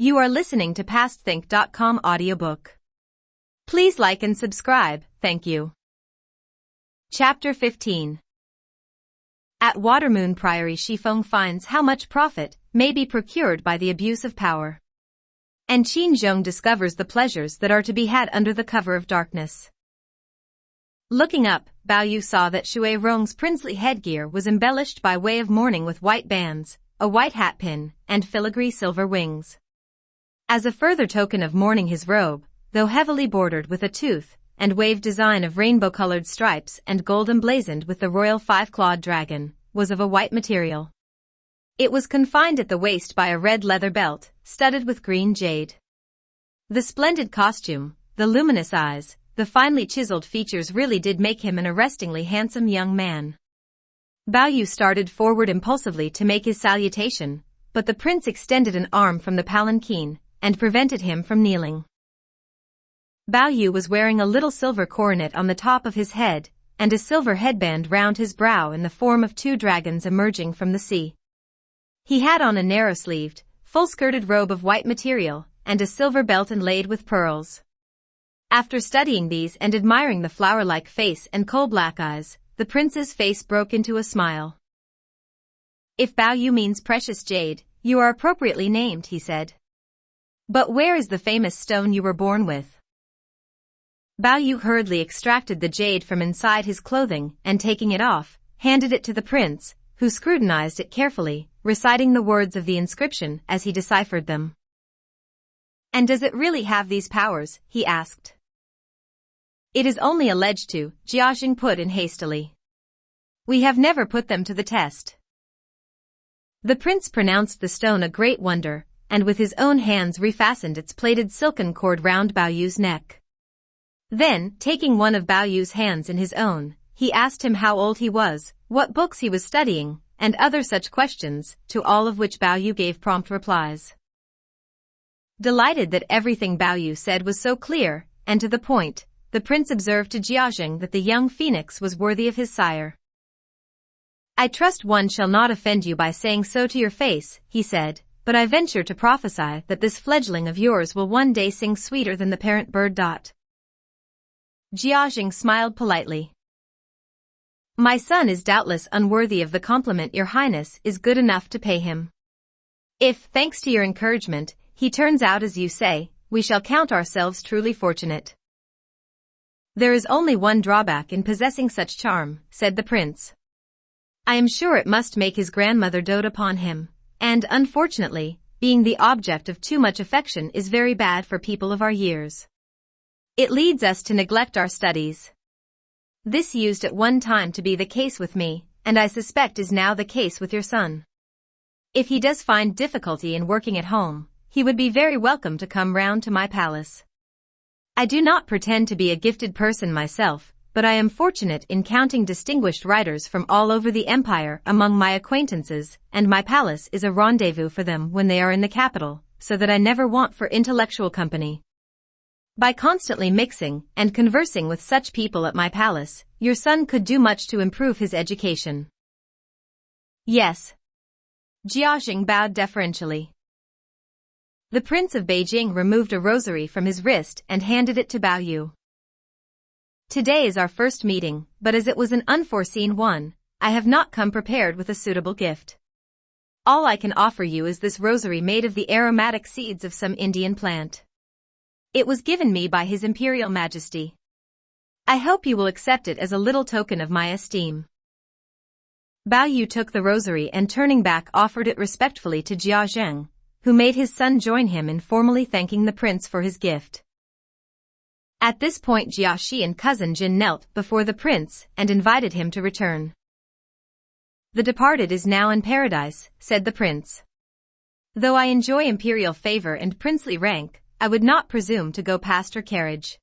You are listening to PastThink.com audiobook. Please like and subscribe, thank you. Chapter 15. At Watermoon Priory, Shifeng finds how much profit may be procured by the abuse of power. And Qin Zhong discovers the pleasures that are to be had under the cover of darkness. Looking up, Bao Yu saw that Shui Rong's princely headgear was embellished by way of mourning with white bands, a white hat pin, and filigree silver wings. As a further token of mourning, his robe, though heavily bordered with a tooth and waved design of rainbow-colored stripes and gold emblazoned with the royal five-clawed dragon, was of a white material. It was confined at the waist by a red leather belt, studded with green jade. The splendid costume, the luminous eyes, the finely chiseled features really did make him an arrestingly handsome young man. Bao Yu started forward impulsively to make his salutation, but the prince extended an arm from the palanquin and prevented him from kneeling. Bao Yu was wearing a little silver coronet on the top of his head, and a silver headband round his brow in the form of two dragons emerging from the sea. He had on a narrow-sleeved, full-skirted robe of white material, and a silver belt inlaid with pearls. After studying these and admiring the flower-like face and coal-black eyes, the prince's face broke into a smile. "If Bao Yu means precious jade, you are appropriately named," he said. "But where is the famous stone you were born with?" Bao Yu hurriedly extracted the jade from inside his clothing and, taking it off, handed it to the prince, who scrutinized it carefully, reciting the words of the inscription as he deciphered them. "And does it really have these powers?" he asked. "It is only alleged to," Jiaxing put in hastily. "We have never put them to the test." The prince pronounced the stone a great wonder, and with his own hands refastened its plaited silken cord round Bao Yu's neck. Then, taking one of Bao Yu's hands in his own, he asked him how old he was, what books he was studying, and other such questions, to all of which Bao Yu gave prompt replies. Delighted that everything Bao Yu said was so clear and to the point, the prince observed to Jiaxing that the young phoenix was worthy of his sire. "I trust one shall not offend you by saying so to your face," he said, "but I venture to prophesy that this fledgling of yours will one day sing sweeter than the parent bird. Jiaxing smiled politely. "My son is doubtless unworthy of the compliment your highness is good enough to pay him. If, thanks to your encouragement, he turns out as you say, we shall count ourselves truly fortunate." "There is only one drawback in possessing such charm," said the prince. "I am sure it must make his grandmother dote upon him, and unfortunately, being the object of too much affection is very bad for people of our years. It leads us to neglect our studies. This used at one time to be the case with me, and I suspect is now the case with your son. If he does find difficulty in working at home, he would be very welcome to come round to my palace. I do not pretend to be a gifted person myself, but I am fortunate in counting distinguished writers from all over the empire among my acquaintances, and my palace is a rendezvous for them when they are in the capital, so that I never want for intellectual company. By constantly mixing and conversing with such people at my palace, your son could do much to improve his education." "Yes." Jiaxing bowed deferentially. The Prince of Beijing removed a rosary from his wrist and handed it to Bao Yu. "Today is our first meeting, but as it was an unforeseen one, I have not come prepared with a suitable gift. All I can offer you is this rosary made of the aromatic seeds of some Indian plant. It was given me by His Imperial Majesty. I hope you will accept it as a little token of my esteem." Bao Yu took the rosary and, turning back, offered it respectfully to Jiaxing, who made his son join him in formally thanking the prince for his gift. At this point Jiaxi and cousin Jin knelt before the prince and invited him to return. "The departed is now in paradise," said the prince. "Though I enjoy imperial favor and princely rank, I would not presume to go past her carriage.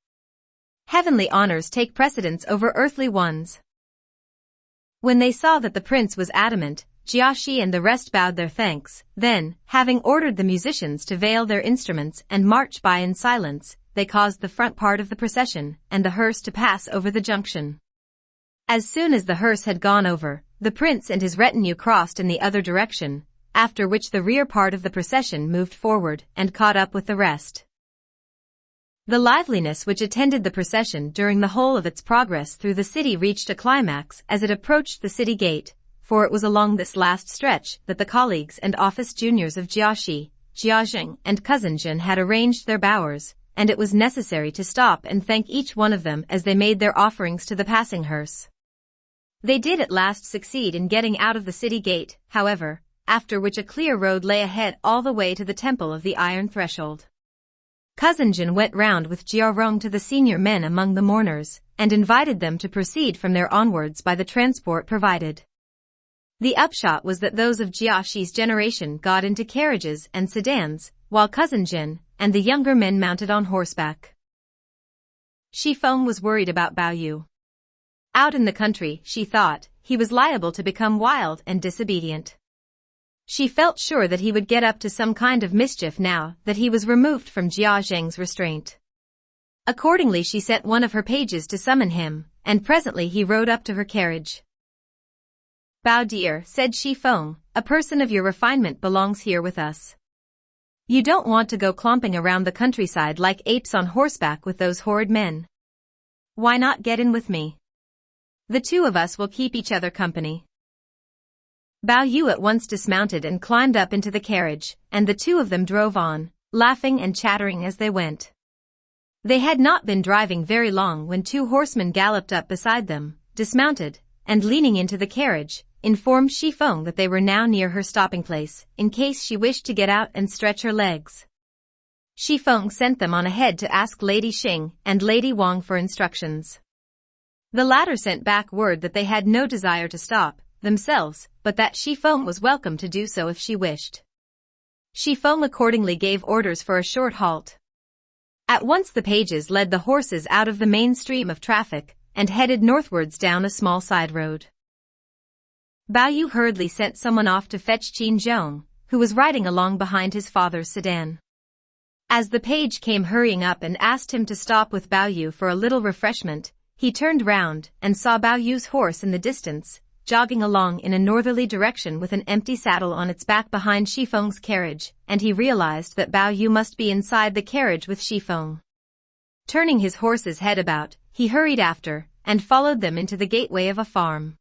Heavenly honors take precedence over earthly ones." When they saw that the prince was adamant, Jiaxi and the rest bowed their thanks. Then, having ordered the musicians to veil their instruments and march by in silence, they caused the front part of the procession and the hearse to pass over the junction. As soon as the hearse had gone over, the prince and his retinue crossed in the other direction, after which the rear part of the procession moved forward and caught up with the rest. The liveliness which attended the procession during the whole of its progress through the city reached a climax as it approached the city gate, for it was along this last stretch that the colleagues and office juniors of Jiaxi, Jiaxing, and Cousin Jin had arranged their bowers, and it was necessary to stop and thank each one of them as they made their offerings to the passing hearse. They did at last succeed in getting out of the city gate, however, after which a clear road lay ahead all the way to the Temple of the Iron Threshold. Cousin Jin went round with Jiarong to the senior men among the mourners, and invited them to proceed from there onwards by the transport provided. The upshot was that those of Jiaxi's generation got into carriages and sedans, while Cousin Jin and the younger men mounted on horseback. Shifeng was worried about Bao Yu. Out in the country, she thought, he was liable to become wild and disobedient. She felt sure that he would get up to some kind of mischief now that he was removed from Jia Zheng's restraint. Accordingly, she sent one of her pages to summon him, and presently he rode up to her carriage. "Bao dear," said Shifeng, "a person of your refinement belongs here with us. You don't want to go clomping around the countryside like apes on horseback with those horrid men. Why not get in with me? The two of us will keep each other company." Bao Yu at once dismounted and climbed up into the carriage, and the two of them drove on, laughing and chattering as they went. They had not been driving very long when two horsemen galloped up beside them, dismounted, and leaning into the carriage, informed Shifeng that they were now near her stopping place, in case she wished to get out and stretch her legs. Shifeng sent them on ahead to ask Lady Xing and Lady Wang for instructions. The latter sent back word that they had no desire to stop themselves, but that Shifeng was welcome to do so if she wished. Shifeng accordingly gave orders for a short halt. At once the pages led the horses out of the main stream of traffic and headed northwards down a small side road. Bao Yu hurriedly sent someone off to fetch Qin Zhong, who was riding along behind his father's sedan. As the page came hurrying up and asked him to stop with Bao Yu for a little refreshment, he turned round and saw Bao Yu's horse in the distance, jogging along in a northerly direction with an empty saddle on its back behind Shifeng's carriage, and he realized that Bao Yu must be inside the carriage with Shifeng. Turning his horse's head about, he hurried after, and followed them into the gateway of a farm.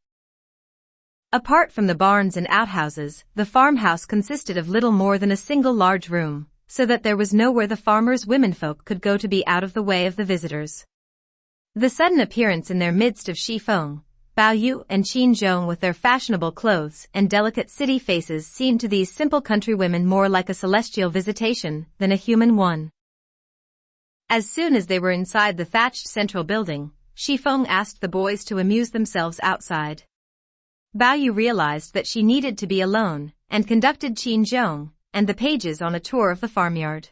Apart from the barns and outhouses, the farmhouse consisted of little more than a single large room, so that there was nowhere the farmers' womenfolk could go to be out of the way of the visitors. The sudden appearance in their midst of Shifeng, Bao Yu and Qin Zhong with their fashionable clothes and delicate city faces seemed to these simple country women more like a celestial visitation than a human one. As soon as they were inside the thatched central building, Shifeng asked the boys to amuse themselves outside. Bao Yu realized that she needed to be alone, and conducted Qin Zhong and the pages on a tour of the farmyard.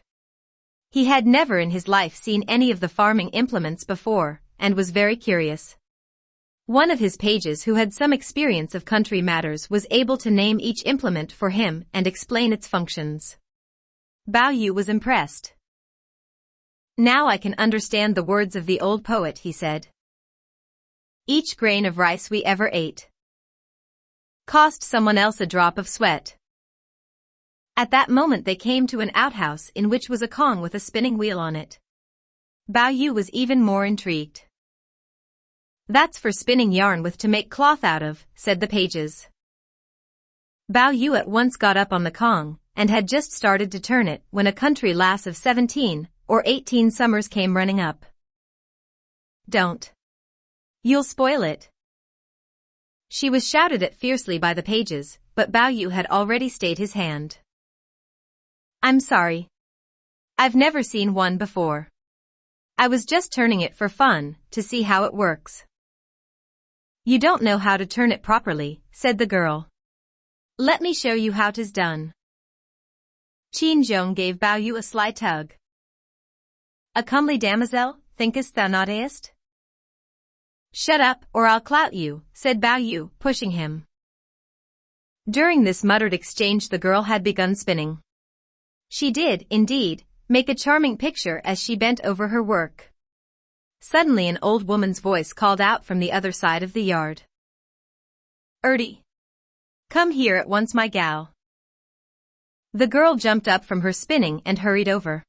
He had never in his life seen any of the farming implements before, and was very curious. One of his pages who had some experience of country matters was able to name each implement for him and explain its functions. Bao Yu was impressed. "Now I can understand the words of the old poet," he said. "Each grain of rice we ever ate cost someone else a drop of sweat." At that moment they came to an outhouse in which was a Kong with a spinning wheel on it. Bao Yu was even more intrigued. "That's for spinning yarn with to make cloth out of," said the pages. Bao Yu at once got up on the Kong, and had just started to turn it when a country lass of 17 or 18 summers came running up. "Don't. You'll spoil it." She was shouted at fiercely by the pages, but Bao Yu had already stayed his hand. "I'm sorry. I've never seen one before. I was just turning it for fun, to see how it works." "You don't know how to turn it properly," said the girl. "Let me show you how 'tis done." Qin Zhong gave Bao Yu a sly tug. "A comely damosel, thinkest thou not ayest?" "Shut up, or I'll clout you," said Bao Yu, pushing him. During this muttered exchange the girl had begun spinning. She did, indeed, make a charming picture as she bent over her work. Suddenly an old woman's voice called out from the other side of the yard. "Ertie! Come here at once, my gal. The girl jumped up from her spinning and hurried over.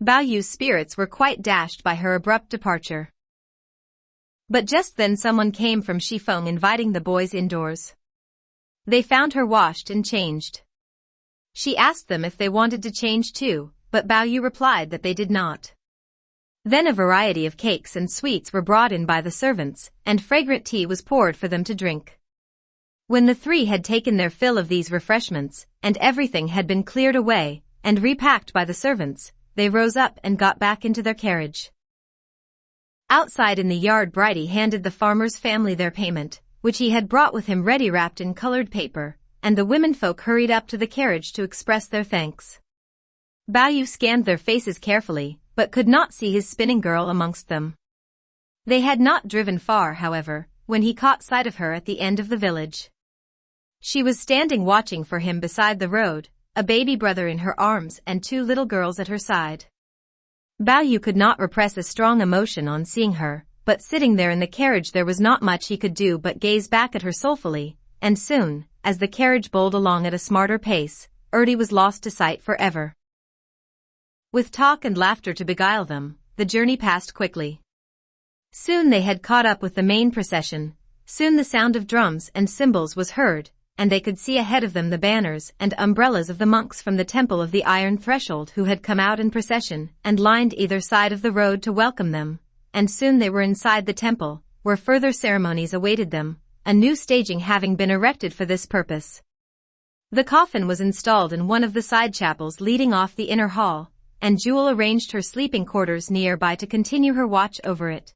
Bao Yu's spirits were quite dashed by her abrupt departure. But just then someone came from Shifeng inviting the boys indoors. They found her washed and changed. She asked them if they wanted to change too, but Bao Yu replied that they did not. Then a variety of cakes and sweets were brought in by the servants, and fragrant tea was poured for them to drink. When the three had taken their fill of these refreshments, and everything had been cleared away, and repacked by the servants, they rose up and got back into their carriage. Outside in the yard Bridie handed the farmer's family their payment, which he had brought with him ready wrapped in colored paper, and the womenfolk hurried up to the carriage to express their thanks. Bao Yu scanned their faces carefully, but could not see his spinning girl amongst them. They had not driven far, however, when he caught sight of her at the end of the village. She was standing watching for him beside the road, a baby brother in her arms and two little girls at her side. Bao Yu could not repress a strong emotion on seeing her, but sitting there in the carriage there was not much he could do but gaze back at her soulfully, and soon, as the carriage bowled along at a smarter pace, was lost to sight forever. With talk and laughter to beguile them, the journey passed quickly. Soon they had caught up with the main procession, soon the sound of drums and cymbals was heard, and they could see ahead of them the banners and umbrellas of the monks from the Temple of the Iron Threshold who had come out in procession and lined either side of the road to welcome them, and soon they were inside the temple, where further ceremonies awaited them, a new staging having been erected for this purpose. The coffin was installed in one of the side chapels leading off the inner hall, and Jewel arranged her sleeping quarters nearby to continue her watch over it.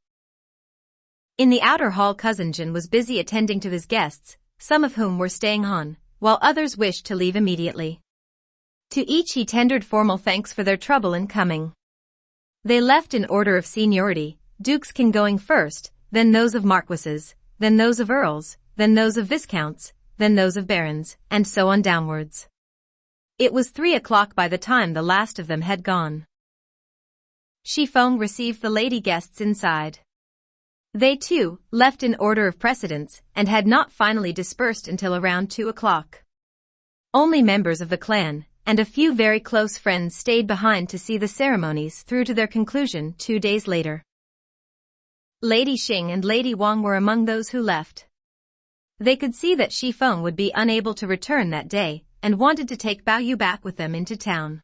In the outer hall Cousin Jin was busy attending to his guests, some of whom were staying on, while others wished to leave immediately. To each he tendered formal thanks for their trouble in coming. They left in order of seniority, dukes king going first, then those of marquises, then those of earls, then those of viscounts, then those of barons, and so on downwards. It was 3 o'clock by the time the last of them had gone. Shifeng received the lady guests inside. They too left in order of precedence and had not finally dispersed until around 2 o'clock. Only members of the clan and a few very close friends stayed behind to see the ceremonies through to their conclusion 2 days later. Lady Xing and Lady Wang were among those who left. They could see that Shifeng would be unable to return that day and wanted to take Bao Yu back with them into town.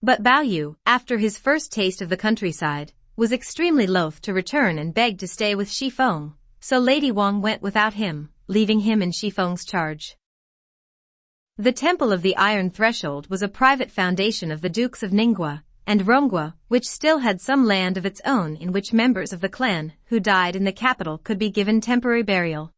But Bao Yu, after his first taste of the countryside, was extremely loath to return and begged to stay with Shifeng, so Lady Wang went without him, leaving him in Shifeng's charge. The Temple of the Iron Threshold was a private foundation of the Dukes of Ningguo and Rongguo, which still had some land of its own in which members of the clan who died in the capital could be given temporary burial.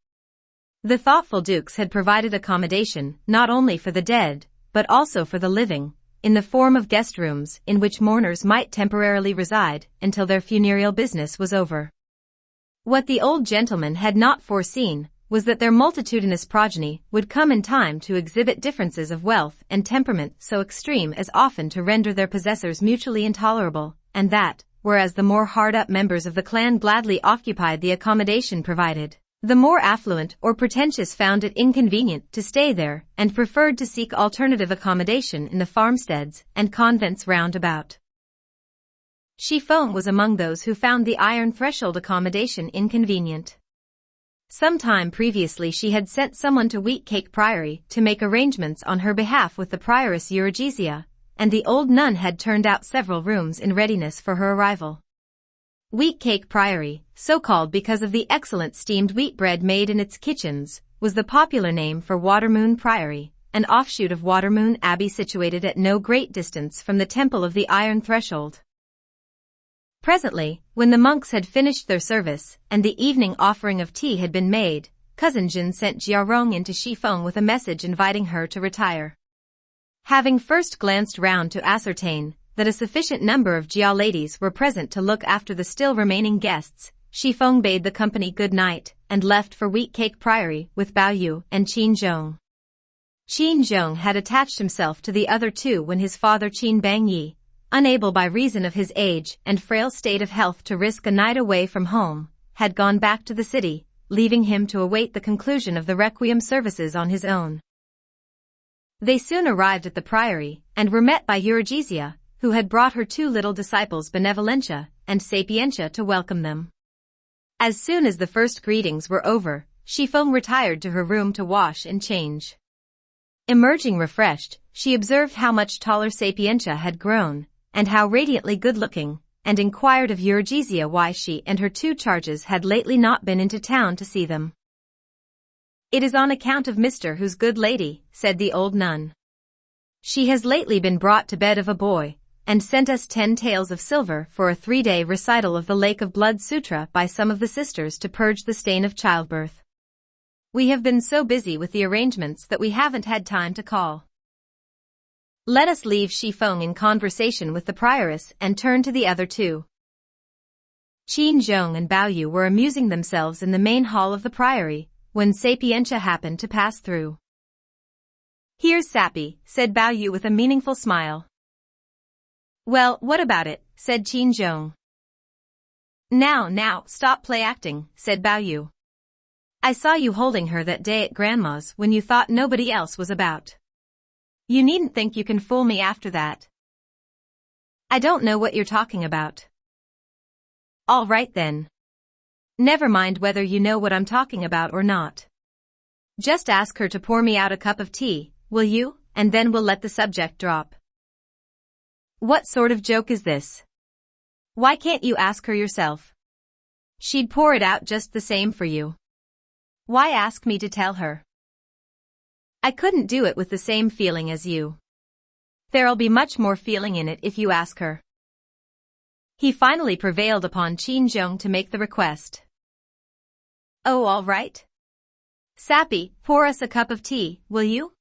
The thoughtful dukes had provided accommodation not only for the dead, but also for the living, in the form of guest rooms in which mourners might temporarily reside until their funereal business was over. What the old gentleman had not foreseen was that their multitudinous progeny would come in time to exhibit differences of wealth and temperament so extreme as often to render their possessors mutually intolerable, and that, whereas the more hard-up members of the clan gladly occupied the accommodation provided, the more affluent or pretentious found it inconvenient to stay there and preferred to seek alternative accommodation in the farmsteads and convents round about. Shifeng was among those who found the Iron Threshold accommodation inconvenient. Some time previously she had sent someone to Wheat Cake Priory to make arrangements on her behalf with the prioress Eurygesia, and the old nun had turned out several rooms in readiness for her arrival. Wheat Cake Priory, so called because of the excellent steamed wheat bread made in its kitchens, was the popular name for Watermoon Priory, an offshoot of Watermoon Abbey situated at no great distance from the Temple of the Iron Threshold. Presently, when the monks had finished their service and the evening offering of tea had been made, Cousin Jin sent Jiarong into Shifeng with a message inviting her to retire. Having first glanced round to ascertain that a sufficient number of Jia ladies were present to look after the still remaining guests, Shifeng bade the company good night and left for Wheat Cake Priory with Bao Yu and Qin Zhong. Qin Zhong had attached himself to the other two when his father Qin Bangyi, unable by reason of his age and frail state of health to risk a night away from home, had gone back to the city, leaving him to await the conclusion of the requiem services on his own. They soon arrived at the priory, and were met by Eurygesia, who had brought her two little disciples Benevolentia and Sapientia to welcome them. As soon as the first greetings were over, Xueqin retired to her room to wash and change. Emerging refreshed, she observed how much taller Sapientia had grown, and how radiantly good-looking, and inquired of Eurygesia why she and her two charges had lately not been into town to see them. "It is on account of Mr. who's good lady," said the old nun. "She has lately been brought to bed of a boy, and sent us 10 taels of silver for a 3-day recital of the Lake of Blood Sutra by some of the sisters to purge the stain of childbirth. We have been so busy with the arrangements that we haven't had time to call." Let us leave Xueqin in conversation with the prioress and turn to the other two. Qin Zhong and Bao Yu were amusing themselves in the main hall of the priory, when Sapientia happened to pass through. "Here's Sappy," said Bao Yu with a meaningful smile. "Well, what about it?" said Qin Zhong. Now, stop play acting," said Bao Yu. "I saw you holding her that day at Grandma's when you thought nobody else was about. You needn't think you can fool me after that." "I don't know what you're talking about." "All right then. Never mind whether you know what I'm talking about or not. Just ask her to pour me out a cup of tea, will you, and then we'll let the subject drop." "What sort of joke is this? Why can't you ask her yourself? She'd pour it out just the same for you. Why ask me to tell her? I couldn't do it with the same feeling as you. There'll be much more feeling in it if you ask her." He finally prevailed upon Qin Zhong to make the request. "Oh, all right. Sappy, pour us a cup of tea, will you?"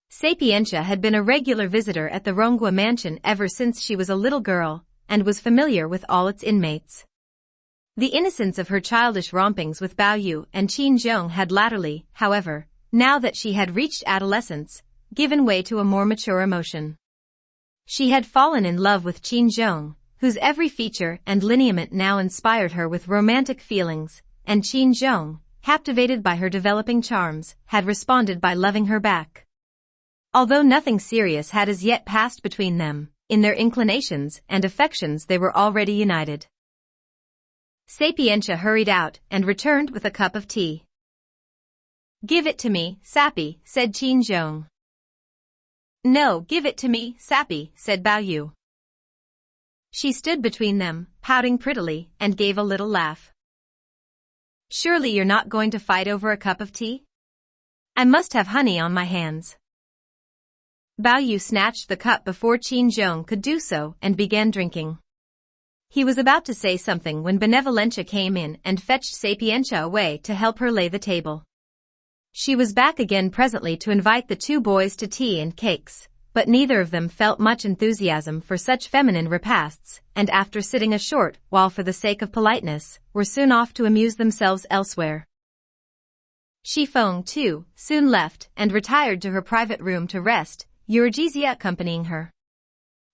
Sapientia had been a regular visitor at the Ronghua mansion ever since she was a little girl, and was familiar with all its inmates. The innocence of her childish rompings with Bao Yu and Qin Zhong had latterly, however, now that she had reached adolescence, given way to a more mature emotion. She had fallen in love with Qin Zhong, whose every feature and lineament now inspired her with romantic feelings, and Qin Zhong, captivated by her developing charms, had responded by loving her back. Although nothing serious had as yet passed between them, in their inclinations and affections they were already united. Sapientia hurried out and returned with a cup of tea. "Give it to me, Sappy," said Qin Zhong. "No, give it to me, Sappy," said Bao Yu. She stood between them, pouting prettily, and gave a little laugh. "Surely you're not going to fight over a cup of tea? I must have honey on my hands." Bao Yu snatched the cup before Qin Zhong could do so and began drinking. He was about to say something when Benevolentia came in and fetched Sapientia away to help her lay the table. She was back again presently to invite the two boys to tea and cakes, but neither of them felt much enthusiasm for such feminine repasts, and after sitting a short while for the sake of politeness, were soon off to amuse themselves elsewhere. Xueqin, too, soon left and retired to her private room to rest, Eurygesia accompanying her.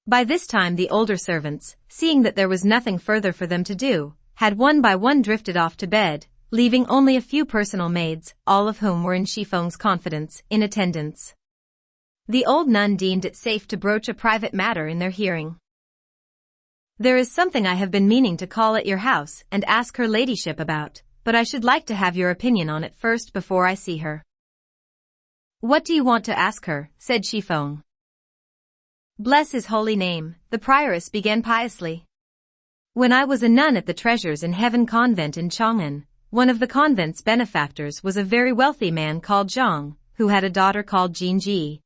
By this time the older servants, seeing that there was nothing further for them to do, had one by one drifted off to bed, leaving only a few personal maids, all of whom were in Xueqin's confidence, in attendance. The old nun deemed it safe to broach a private matter in their hearing. "There is something I have been meaning to call at your house and ask her ladyship about, but I should like to have your opinion on it first before I see her." "What do you want to ask her?" said Xueqin. "Bless his holy name," the prioress began piously. "When I was a nun at the Treasures in Heaven convent in Chang'an, one of the convent's benefactors was a very wealthy man called Zhang, who had a daughter called Jinji.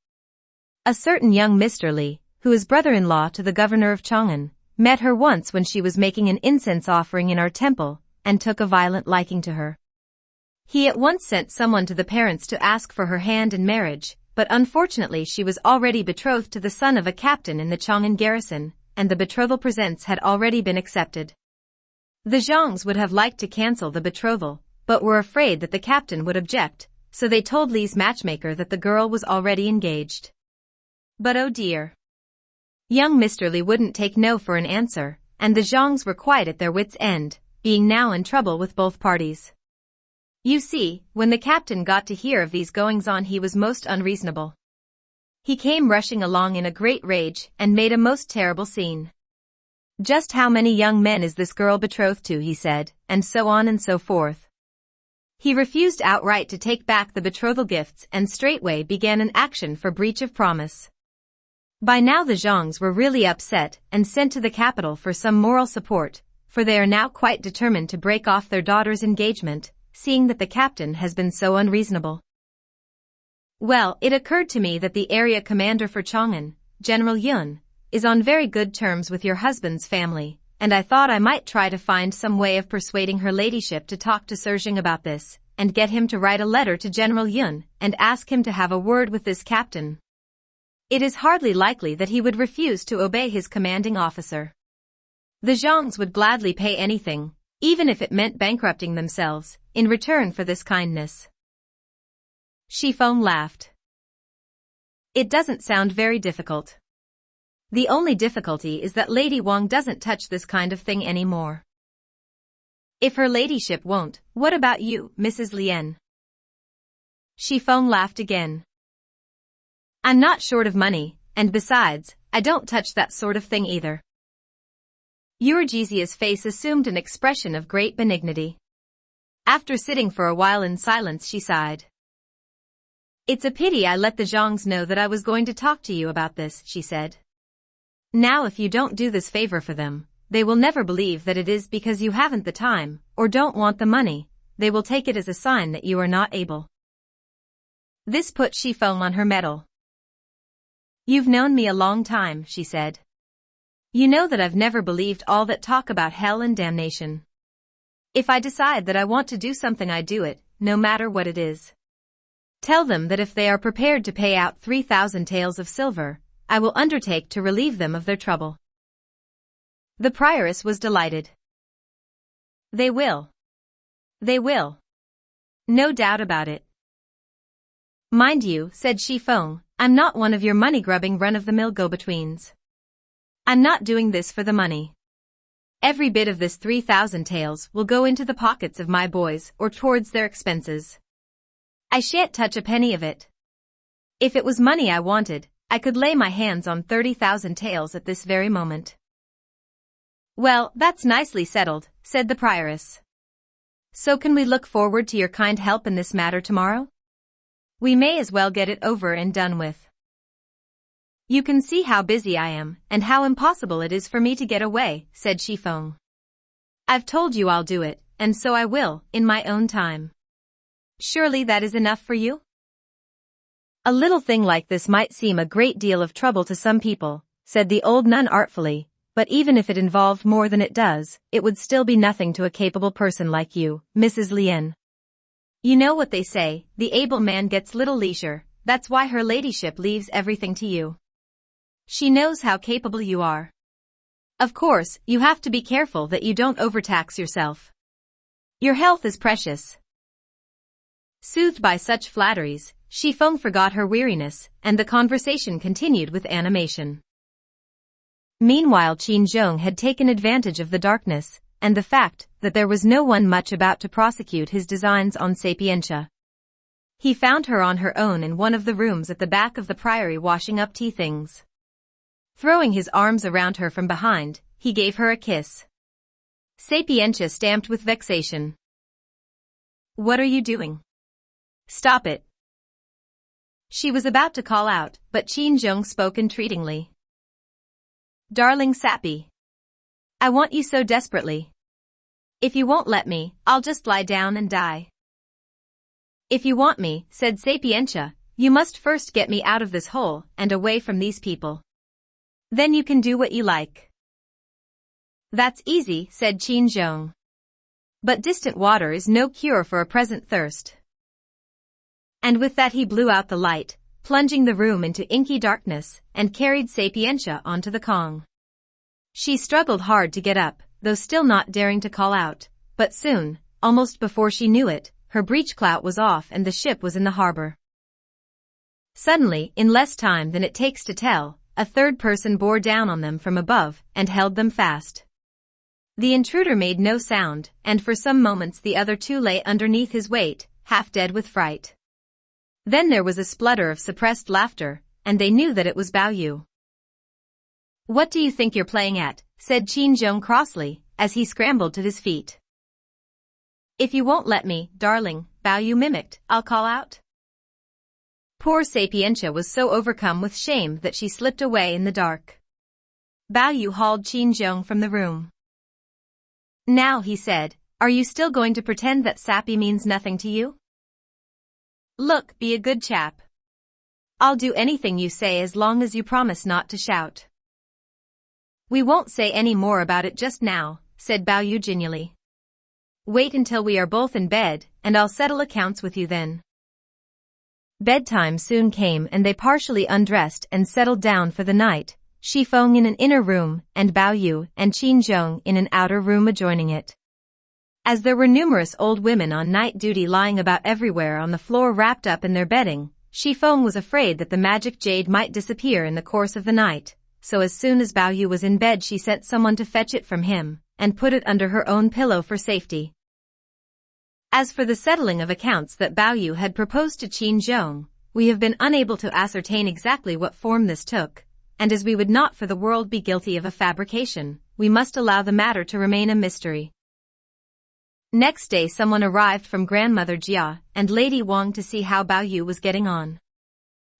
A certain young Mr. Li, who is brother-in-law to the governor of Chang'an, met her once when she was making an incense offering in our temple, and took a violent liking to her. He at once sent someone to the parents to ask for her hand in marriage, but unfortunately she was already betrothed to the son of a captain in the Chang'an garrison, and the betrothal presents had already been accepted. The Zhangs would have liked to cancel the betrothal, but were afraid that the captain would object, so they told Li's matchmaker that the girl was already engaged. But oh dear. Young Mr. Li wouldn't take no for an answer, and the Zhangs were quite at their wits' end, being now in trouble with both parties. You see, when the captain got to hear of these goings-on he was most unreasonable. He came rushing along in a great rage and made a most terrible scene. Just how many young men is this girl betrothed to, he said, and so on and so forth. He refused outright to take back the betrothal gifts and straightway began an action for breach of promise. By now the Zhangs were really upset and sent to the capital for some moral support, for they are now quite determined to break off their daughter's engagement, seeing that the captain has been so unreasonable. Well, it occurred to me that the area commander for Chang'an, General Yun, is on very good terms with your husband's family, and I thought I might try to find some way of persuading her ladyship to talk to Sergeant about this, and get him to write a letter to General Yun and ask him to have a word with this captain. It is hardly likely that he would refuse to obey his commanding officer. The Zhangs would gladly pay anything, even if it meant bankrupting themselves, in return for this kindness. Shifeng laughed. It doesn't sound very difficult. The only difficulty is that Lady Wang doesn't touch this kind of thing anymore. If her ladyship won't, what about you, Mrs. Lien? Shifeng laughed again. I'm not short of money, and besides, I don't touch that sort of thing either. Eurygezia's face assumed an expression of great benignity. After sitting for a while in silence, she sighed. It's a pity I let the Zhangs know that I was going to talk to you about this, she said. Now if you don't do this favor for them, they will never believe that it is because you haven't the time, or don't want the money. They will take it as a sign that you are not able. This put Shifeng on her mettle. You've known me a long time, she said. You know that I've never believed all that talk about hell and damnation. If I decide that I want to do something, I do it, no matter what it is. Tell them that if they are prepared to pay out 3,000 taels of silver, I will undertake to relieve them of their trouble. The prioress was delighted. They will. They will. No doubt about it. Mind you, said Shifeng, I'm not one of your money-grubbing run-of-the-mill go-betweens. I'm not doing this for the money. Every bit of this 3,000 taels will go into the pockets of my boys or towards their expenses. I shan't touch a penny of it. If it was money I wanted, I could lay my hands on 30,000 taels at this very moment. Well, that's nicely settled, said the prioress. So can we look forward to your kind help in this matter tomorrow? We may as well get it over and done with. You can see how busy I am and how impossible it is for me to get away, said Shifeng. I've told you I'll do it, and so I will, in my own time. Surely that is enough for you? A little thing like this might seem a great deal of trouble to some people, said the old nun artfully, but even if it involved more than it does, it would still be nothing to a capable person like you, Mrs. Lien. You know what they say, the able man gets little leisure, that's why her ladyship leaves everything to you. She knows how capable you are. Of course, you have to be careful that you don't overtax yourself. Your health is precious. Soothed by such flatteries, Shifeng forgot her weariness, and the conversation continued with animation. Meanwhile Qin had taken advantage of the darkness, and the fact that there was no one much about to prosecute his designs on Sapientia. He found her on her own in one of the rooms at the back of the priory washing up tea things. Throwing his arms around her from behind, he gave her a kiss. Sapientia stamped with vexation. What are you doing? Stop it. She was about to call out, but Qin spoke entreatingly. Darling Sappy. I want you so desperately. If you won't let me, I'll just lie down and die. If you want me, said Sapientia, you must first get me out of this hole and away from these people. Then you can do what you like. That's easy, said Qin. But distant water is no cure for a present thirst. And with that he blew out the light, plunging the room into inky darkness, and carried Sapientia onto the Kong. She struggled hard to get up, though still not daring to call out, but soon, almost before she knew it, her breechclout was off and the ship was in the harbor. Suddenly, in less time than it takes to tell, a third person bore down on them from above and held them fast. The intruder made no sound, and for some moments the other two lay underneath his weight, half dead with fright. Then there was a splutter of suppressed laughter, and they knew that it was Bao Yu. "What do you think you're playing at?" said Qin Zhong crossly, as he scrambled to his feet. "If you won't let me, darling," Bao Yu mimicked, "I'll call out." Poor Sapientia was so overcome with shame that she slipped away in the dark. Bao Yu hauled Qin Zhong from the room. "Now," he said, "are you still going to pretend that Sappy means nothing to you? Look, be a good chap. I'll do anything you say as long as you promise not to shout." "We won't say any more about it just now," said Bao Yu genially. "Wait until we are both in bed, and I'll settle accounts with you then." Bedtime soon came and they partially undressed and settled down for the night, Shifeng in an inner room, and Bao Yu and Qin Zhong in an outer room adjoining it. As there were numerous old women on night duty lying about everywhere on the floor wrapped up in their bedding, Shifeng was afraid that the magic jade might disappear in the course of the night, so as soon as Bao Yu was in bed she sent someone to fetch it from him, and put it under her own pillow for safety. As for the settling of accounts that Bao Yu had proposed to Qin Zhong, we have been unable to ascertain exactly what form this took, and as we would not for the world be guilty of a fabrication, we must allow the matter to remain a mystery. Next day someone arrived from Grandmother Jia and Lady Wang to see how Bao Yu was getting on.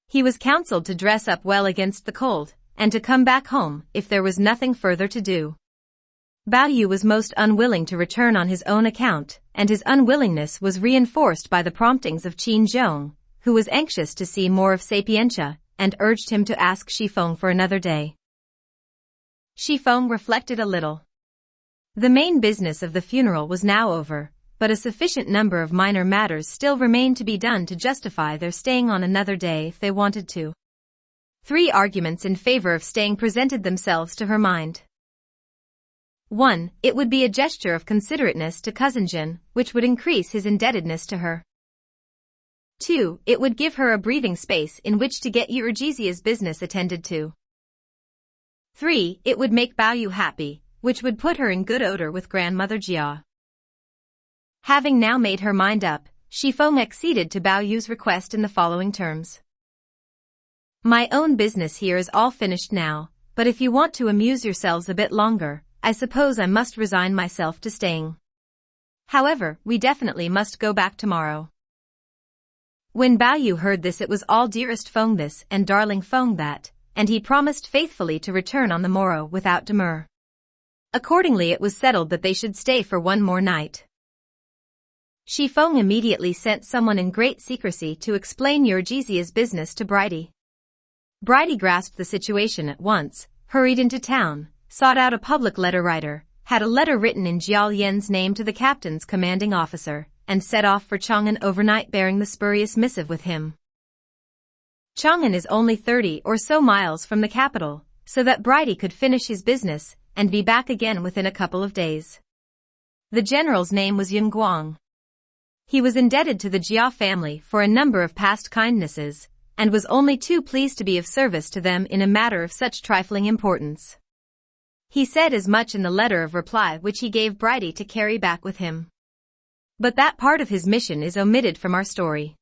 He was counseled to dress up well against the cold, and to come back home if there was nothing further to do. Bao Yu was most unwilling to return on his own account, and his unwillingness was reinforced by the promptings of Qin Zhong, who was anxious to see more of Sapientia, and urged him to ask Shifeng for another day. Shifeng reflected a little. The main business of the funeral was now over, but a sufficient number of minor matters still remained to be done to justify their staying on another day if they wanted to. 3 arguments in favor of staying presented themselves to her mind. 1. It would be a gesture of considerateness to Cousin Jin, which would increase his indebtedness to her. 2. It would give her a breathing space in which to get Eurygezia's business attended to. 3. It would make Bao Yu happy, which would put her in good odor with Grandmother Jia. Having now made her mind up, Shifeng acceded to Bao Yu's request in the following terms. "My own business here is all finished now, but if you want to amuse yourselves a bit longer, I suppose I must resign myself to staying. However, we definitely must go back tomorrow." When Bao Yu heard this it was all dearest Feng this and darling Feng that, and he promised faithfully to return on the morrow without demur. Accordingly it was settled that they should stay for one more night. Shifeng immediately sent someone in great secrecy to explain Eurygezia's business to Bridie. Bridie grasped the situation at once, hurried into town, sought out a public letter writer, had a letter written in Jiao Yan's name to the captain's commanding officer, and set off for Chang'an overnight bearing the spurious missive with him. Chang'an is only 30 or so miles from the capital, so that Bridie could finish his business and be back again within a couple of days. The general's name was Yun Guang. He was indebted to the Jia family for a number of past kindnesses, and was only too pleased to be of service to them in a matter of such trifling importance. He said as much in the letter of reply which he gave Bridie to carry back with him. But that part of his mission is omitted from our story.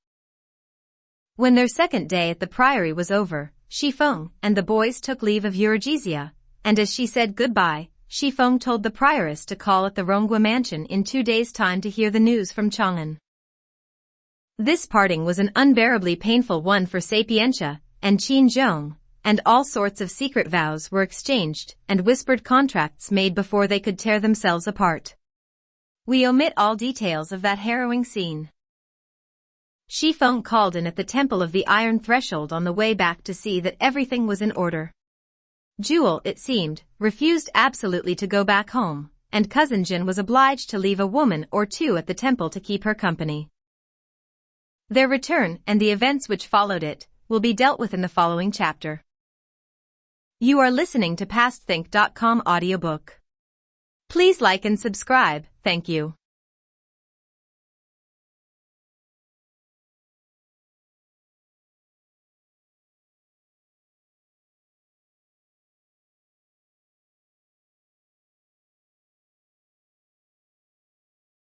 When their second day at the priory was over, Shifeng and the boys took leave of Eurygesia, and as she said goodbye, Shifeng told the prioress to call at the Ronggua mansion in 2 days' time to hear the news from Chang'an. This parting was an unbearably painful one for Sapientia and Qin Zhong, and all sorts of secret vows were exchanged and whispered contracts made before they could tear themselves apart. We omit all details of that harrowing scene. Shifeng called in at the Temple of the Iron Threshold on the way back to see that everything was in order. Jewel, it seemed, refused absolutely to go back home, and Cousin Jin was obliged to leave a woman or 2 at the temple to keep her company. Their return and the events which followed it will be dealt with in the following chapter. You are listening to PastThink.com audiobook. Please like and subscribe, thank you.